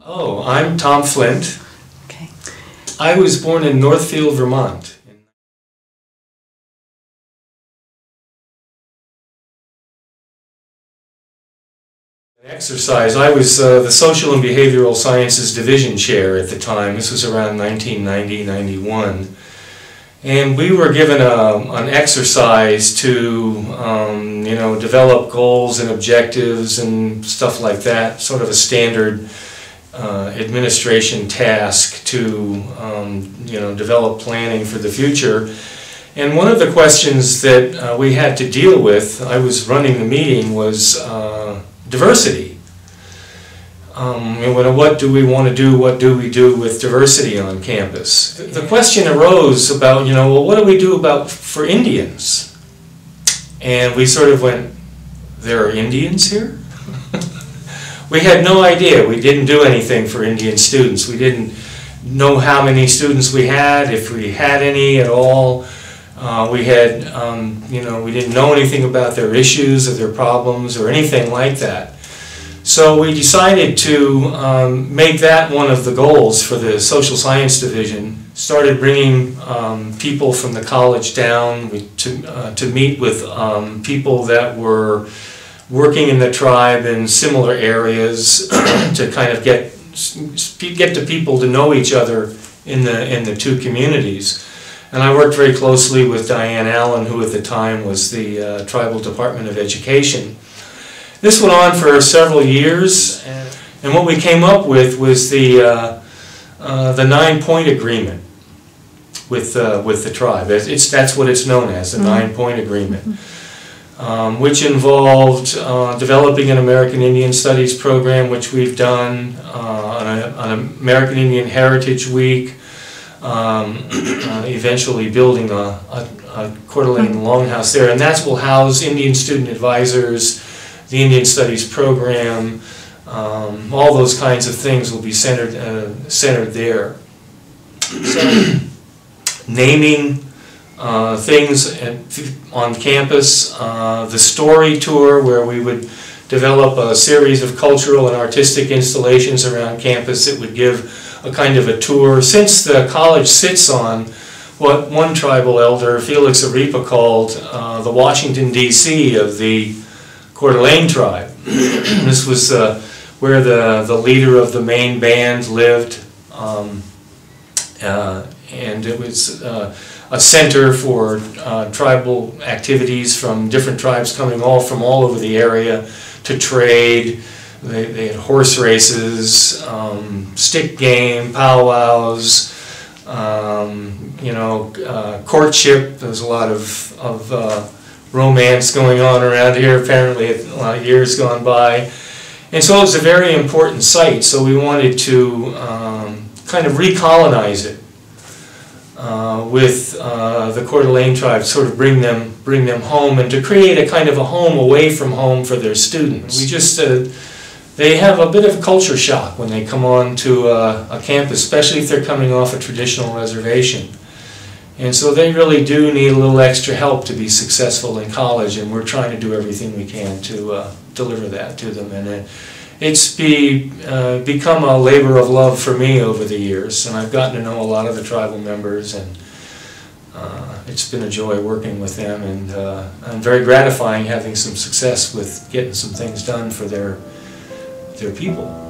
Oh, I'm Tom Flint. Okay. I was born in Northfield, Vermont. Exercise. I was the Social and Behavioral Sciences Division Chair at the time. This was around 1990-91. And we were given an exercise to, develop goals and objectives and stuff like that, sort of a standard administration task to, develop planning for the future. And one of the questions that we had to deal with, I was running the meeting, was diversity. What do we want to do? What do we do with diversity on campus? The question arose about, what do we do for Indians? And we sort of went, there are Indians here? We had no idea. We didn't do anything for Indian students. We didn't know how many students we had, if we had any at all. We didn't know anything about their issues or their problems or anything like that. So we decided to make that one of the goals for the Social Science Division. Started bringing people from the college down to meet with people that were working in the tribe in similar areas to kind of get the people to know each other in the two communities. And I worked very closely with Diane Allen, who at the time was the Tribal Department of Education. This went on for several years, and what we came up with was the 9-point agreement with the tribe. That's what it's known as, the 9-point agreement, which involved developing an American Indian Studies program, which we've done, an American Indian Heritage Week, eventually building a Coeur d'Alene longhouse there, and that will house Indian student advisors, the Indian Studies program, all those kinds of things will be centered there. So, naming things on campus, the story tour where we would develop a series of cultural and artistic installations around campus that would give a kind of a tour. Since the college sits on what one tribal elder, Felix Aripa, called the Washington, D.C. of the Coeur d'Alene Tribe. This was where the leader of the main band lived, and it was a center for tribal activities from different tribes coming from all over the area to trade. They had horse races, stick game, powwows, courtship. There was a lot of romance going on around here, apparently a lot of years gone by. And so it was a very important site, so we wanted to kind of recolonize it with the Coeur d'Alene Tribe, sort of bring them home, and to create a kind of a home away from home for their students. We just, they have a bit of culture shock when they come on to a campus, especially if they're coming off a traditional reservation. And so they really do need a little extra help to be successful in college, and we're trying to do everything we can to deliver that to them. And it's become a labor of love for me over the years, and I've gotten to know a lot of the tribal members, and it's been a joy working with them, and very gratifying having some success with getting some things done for their people.